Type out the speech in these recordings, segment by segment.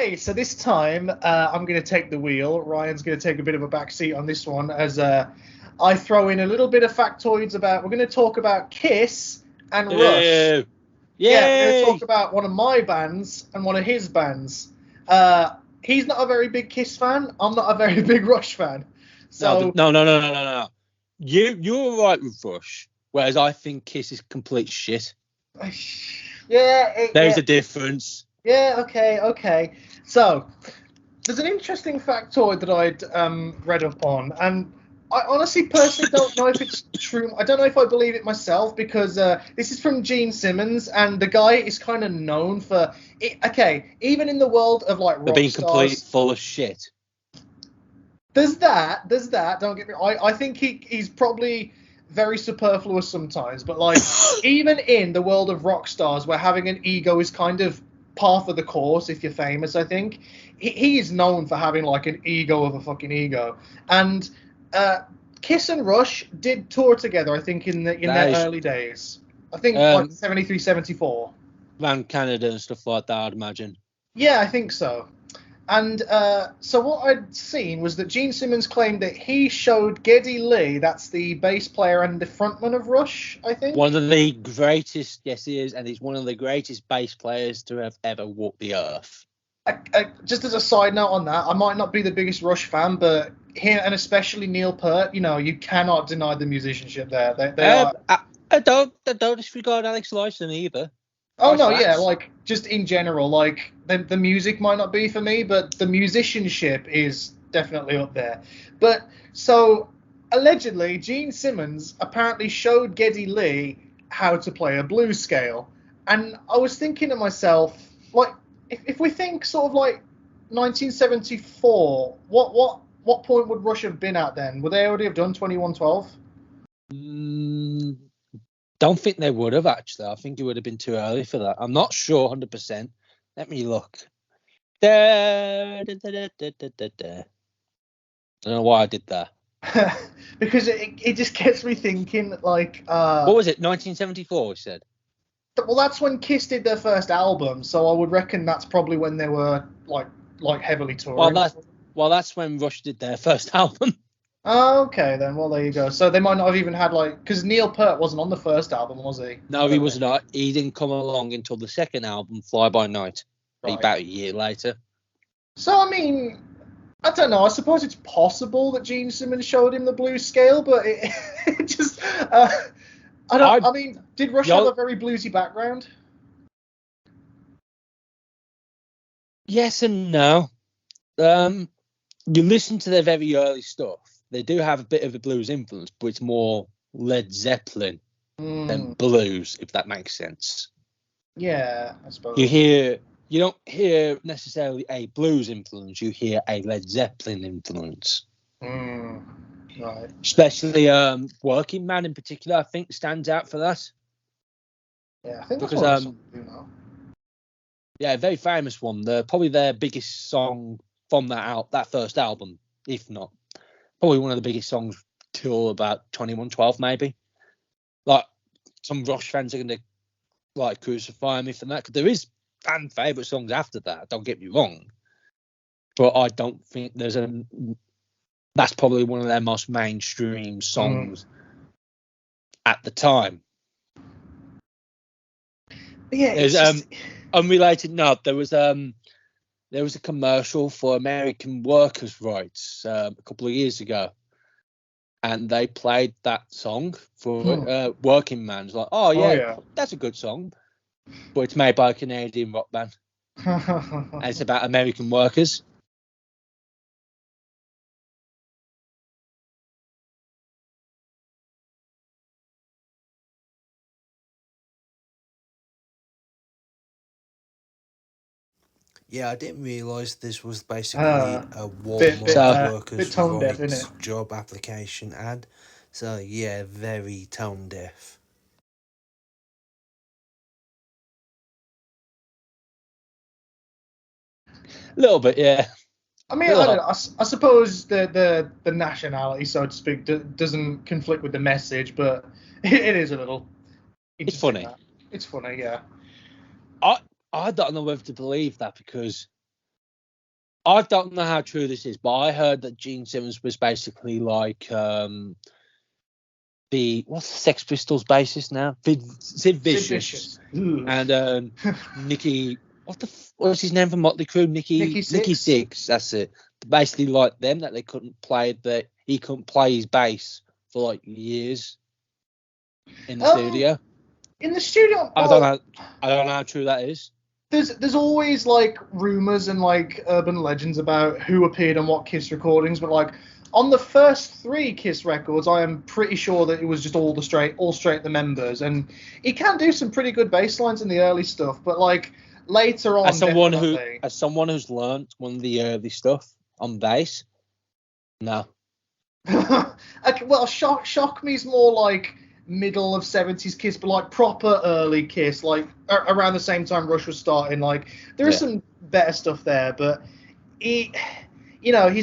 Okay, so this time I'm going to take the wheel. Ryan's going to take a bit of a back seat on this one as I throw in a little bit of factoids about. We're going to talk about Kiss and Rush. Yay! Yeah, we're going to talk about one of my bands and one of his bands. He's not a very big Kiss fan. I'm not a very big Rush fan. So No. You're right with Rush, whereas I think Kiss is complete shit. There's a difference. Yeah, okay. So, there's an interesting factoid that I'd read up on, and I honestly personally don't know if it's true. I don't know if I believe it myself, because this is from Gene Simmons, and the guy is kind of known for it. Okay, even in the world of like rock being stars, complete full of shit. There's that. Don't get me. I think he's probably very superfluous sometimes, but like even in the world of rock stars, where having an ego is kind of par for the course if you're famous, I think he is known for having like an ego of a fucking ego. And Kiss and Rush did tour together, I think, in their early days. I think like 73, 74. Around Canada and stuff like that, I'd imagine. Yeah, I think so. And so what I'd seen was that Gene Simmons claimed that he showed Geddy Lee, that's the bass player and the frontman of Rush, I think. One of the greatest, yes he is, and he's one of the greatest bass players to have ever walked the earth. Just as a side note on that, I might not be the biggest Rush fan, but him and especially Neil Peart, you cannot deny the musicianship there. They are... I don't disregard Alex Lifeson either. Oh, no, yeah, like, just in general, like, the music might not be for me, but the musicianship is definitely up there. But, so, allegedly, Gene Simmons apparently showed Geddy Lee how to play a blues scale. And I was thinking to myself, like, if we think sort of like 1974, what point would Rush have been at then? Would they already have done 2112? Don't think they would have, actually. I think it would have been too early for that. I'm not sure 100%. Let me look. I don't know why I did that. Because it just gets me thinking, like... what was it, 1974, we said? Well, that's when Kiss did their first album, so I would reckon that's probably when they were, like heavily touring. Well, that's when Rush did their first album. Oh, okay, then. Well, there you go. So they might not have even had, like... Because Neil Peart wasn't on the first album, was he? No, he was not. He didn't come along until the second album, Fly By Night, right. About a year later. So, I mean, I don't know. I suppose it's possible that Gene Simmons showed him the blues scale, but it just... I mean, did Rush have a very bluesy background? Yes and no. You listen to their very early stuff. They do have a bit of a blues influence, but it's more Led Zeppelin than blues, if that makes sense. Yeah, I suppose. You don't hear necessarily a blues influence, you hear a Led Zeppelin influence. Right. Especially Working Man in particular, I think, stands out for that. Yeah, I think that's what I'm doing now. Yeah, a very famous one. Probably their biggest song from that first album, if not. Probably one of the biggest songs till about 2112, maybe. Like, some Rush fans are going to, like, crucify me for that. Because there is fan favourite songs after that, don't get me wrong. But I don't think that's probably one of their most mainstream songs at the time. Yeah, there's unrelated note. There was a commercial for American Workers' Rights a couple of years ago, and they played that song for Working Man. It's like, oh yeah, that's a good song, but it's made by a Canadian rock band, and it's about American workers. Yeah, I didn't realise this was basically a Walmart workers' rights job application ad. So yeah, very tone deaf. A little bit, yeah. I mean, I don't know. I suppose the nationality, so to speak, doesn't conflict with the message, but it is a little. It's funny. It's funny, yeah. I don't know whether to believe that, because I don't know how true this is, but I heard that Gene Simmons was basically like what's the Sex Pistols bassist now? Sid Vicious. And Nicky, what's his name from Motley Crue? Nicky Six. That's it. Basically like them, that he couldn't play his bass for like years in the studio. In the studio, I don't know how true that is. There's always like rumors and like urban legends about who appeared on what Kiss recordings, but like on the first 3 Kiss records, I am pretty sure that it was just all straight the members, and he can do some pretty good bass lines in the early stuff, but like later on, as someone who's learned one of the early stuff on bass, no. Okay, well, Shock Me's more like middle of 70s Kiss, but like proper early Kiss, like around the same time Rush was starting. Like there is some better stuff there, but he's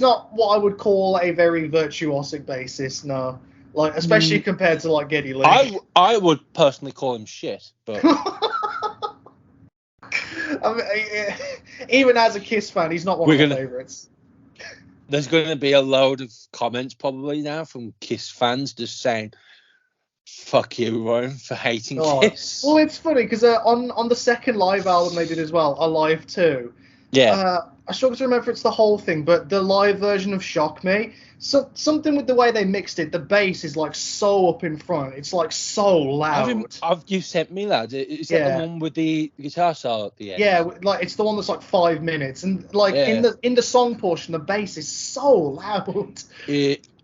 not what I would call a very virtuosic bassist, no. Like especially compared to like Geddy Lee. I would personally call him shit, but I mean, even as a Kiss fan, he's not one of my favorites. There's going to be a load of comments probably now from Kiss fans just saying, fuck you, Ryan, for hating Kiss. Well, it's funny because on the second live album they did as well, Alive 2. Yeah. I struggle to remember if it's the whole thing, but the live version of Shock Me, something with the way they mixed it, the bass is like so up in front. It's like so loud. You sent me that. Is that the one with the guitar solo at the end? Yeah, like it's the one that's like 5 minutes, and like in the song portion, the bass is so loud.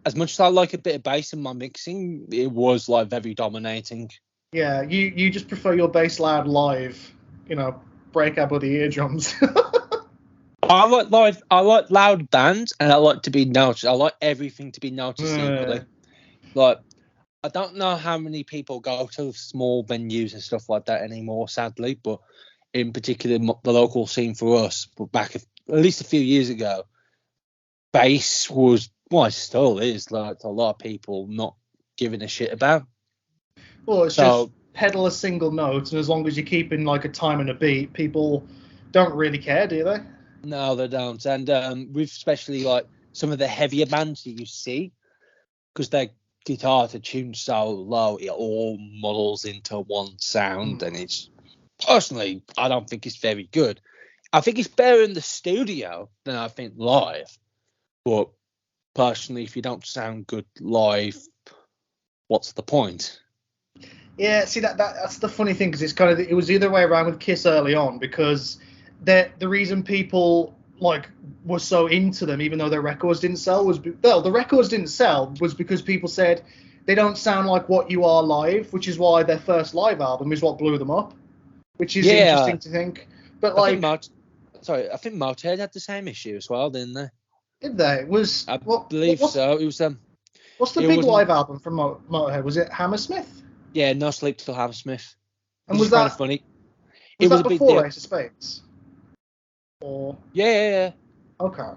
As much as I like a bit of bass in my mixing, it was like very dominating. Yeah, you just prefer your bass loud live, break out with the eardrums. I like loud bands, and I like to be noticed. I like everything to be noticed equally. Like, I don't know how many people go to small venues and stuff like that anymore, sadly, but in particular, the local scene for us, back at least a few years ago, bass was, well, it still is, like a lot of people not giving a shit about. Well, it's just pedal a single note, and as long as you're keeping like a time and a beat, people don't really care, do they? No, they don't. And with especially like some of the heavier bands that you see, because their guitars are tuned so low, it all models into one sound, and it's personally, I don't think it's very good. I think it's better in the studio than I think live, but personally, if you don't sound good live, what's the point? Yeah, see that's the funny thing, because it was the other way around with Kiss early on, because the reason people like were so into them, even though their records didn't sell, the records didn't sell was because people said they don't sound like what you are live, which is why their first live album is what blew them up, which is interesting to think. But I think Motorhead had the same issue as well, didn't they? Did they? I believe so. It was what's the big live album from Motorhead? Was it Hammersmith? Yeah, No Sleep Till Hammersmith. And was that kind of funny? Was that before Ace of Spades? Or yeah. Okay.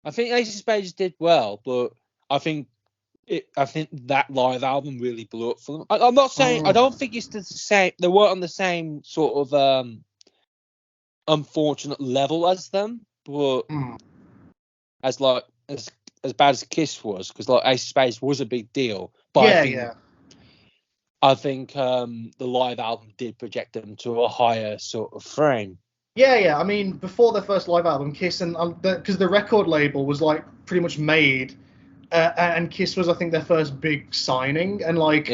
I think Ace of Spades did well, but I think that live album really blew up for them. I'm not saying I don't think it's the same. They weren't on the same sort of unfortunate level as them, but as bad as Kiss was, because like Ace of Spades was a big deal. But I think the live album did project them to a higher sort of frame. Yeah. I mean, before their first live album, Kiss, and because the record label was like pretty much made, and Kiss was, I think, their first big signing, and like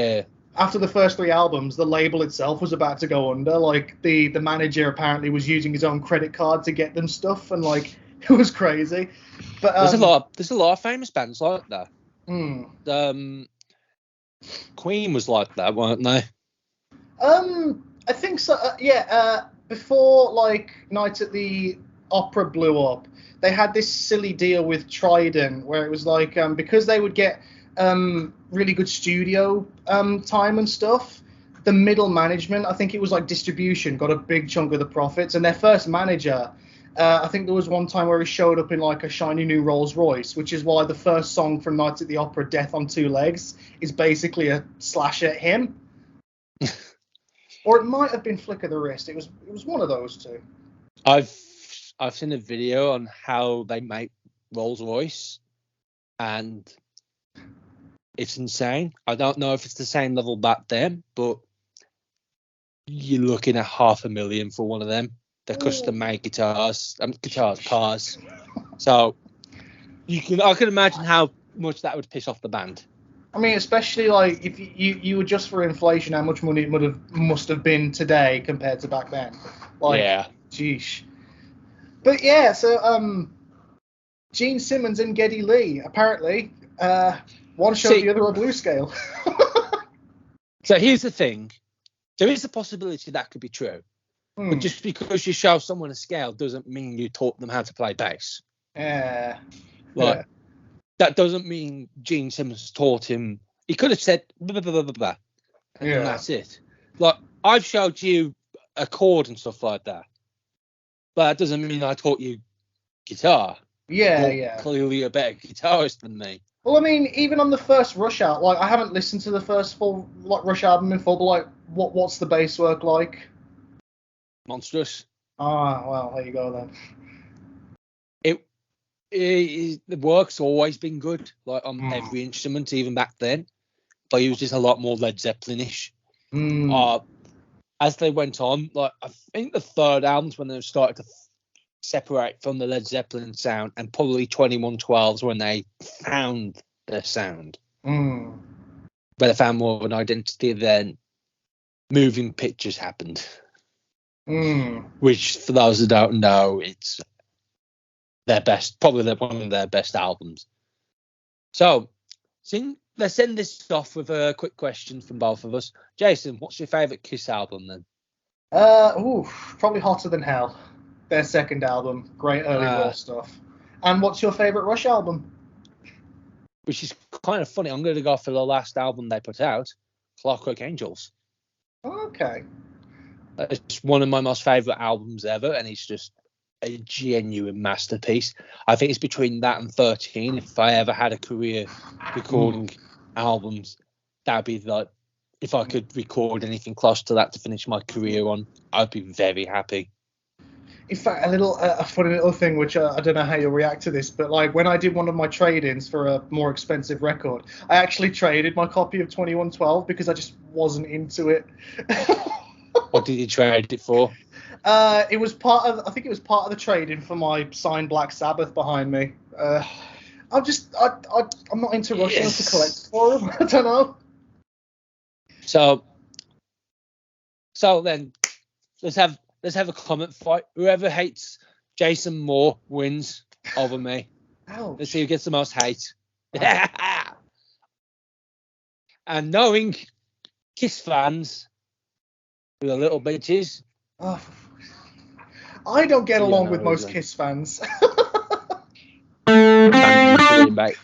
after the first 3 albums, the label itself was about to go under. Like the manager apparently was using his own credit card to get them stuff, and like it was crazy. But there's a lot of famous bands like that. Queen was like that, weren't they? I think so. Before like Night at the Opera blew up, they had this silly deal with Trident where it was like because they would get really good studio time and stuff, the middle management, I think it was like distribution, got a big chunk of the profits, and their first manager, I think there was one time where he showed up in like a shiny new Rolls Royce, which is why the first song from Night at the Opera, Death on Two Legs, is basically a slash at him. Or it might have been Flick of the Wrist. It was one of those two. I've I've seen a video on how they make Rolls Royce, and it's insane. I don't know if it's the same level back then, but you're looking at $500,000 for one of them. They're custom-made cars. So I can imagine how much that would piss off the band. I mean, especially like if you adjust for inflation, how much money it must have been today compared to back then. Like, yeah. Sheesh. But yeah, so Gene Simmons and Geddy Lee, apparently, one showed the other a blue scale. So here's the thing. There is a possibility that could be true. But just because you show someone a scale doesn't mean you taught them how to play bass. Yeah. That doesn't mean Gene Simmons taught him. He could have said blah, blah, blah, blah, blah, and that's it. Like, I've showed you a chord and stuff like that, but that doesn't mean I taught you guitar. Yeah. Clearly you're a better guitarist than me. Well, I mean, even on the first Rush album, like, I haven't listened to the first full Rush album in full, but like, what's the bass work like? Monstrous. Ah, well, there you go then. The work's always been good, like on every instrument, even back then. But he was just a lot more Led Zeppelin-ish. As they went on, like, I think the third album's when they started to separate from the Led Zeppelin sound, and probably 2112's when they found their sound. Where they found more of an identity, then Moving Pictures happened. Which, for those who don't know, it's their best, probably one of their best albums. So, let's end this off with a quick question from both of us. Jason, what's your favourite Kiss album then? Probably Hotter Than Hell. Their second album. Great early raw stuff. And what's your favourite Rush album? Which is kind of funny. I'm going to go for the last album they put out, Clockwork Angels. Okay. It's one of my most favourite albums ever, and it's just a genuine masterpiece. I think it's between that and 13. If I ever had a career recording albums, that'd be like, if I could record anything close to that to finish my career on, I'd be very happy. In fact, a funny little thing, which I don't know how you'll react to this, but like when I did one of my trade-ins for a more expensive record, I actually traded my copy of 2112 because I just wasn't into it. What did you trade it for? It was part of the trade-in for my signed Black Sabbath behind me. I'm not into Rush to collect for them. I don't know. So then let's have a comment fight. Whoever hates Jason more wins over me. Ouch. Let's see who gets the most hate. And knowing Kiss fans, who are little bitches. Oh, I don't get along with most Kiss fans. Thank you for being back.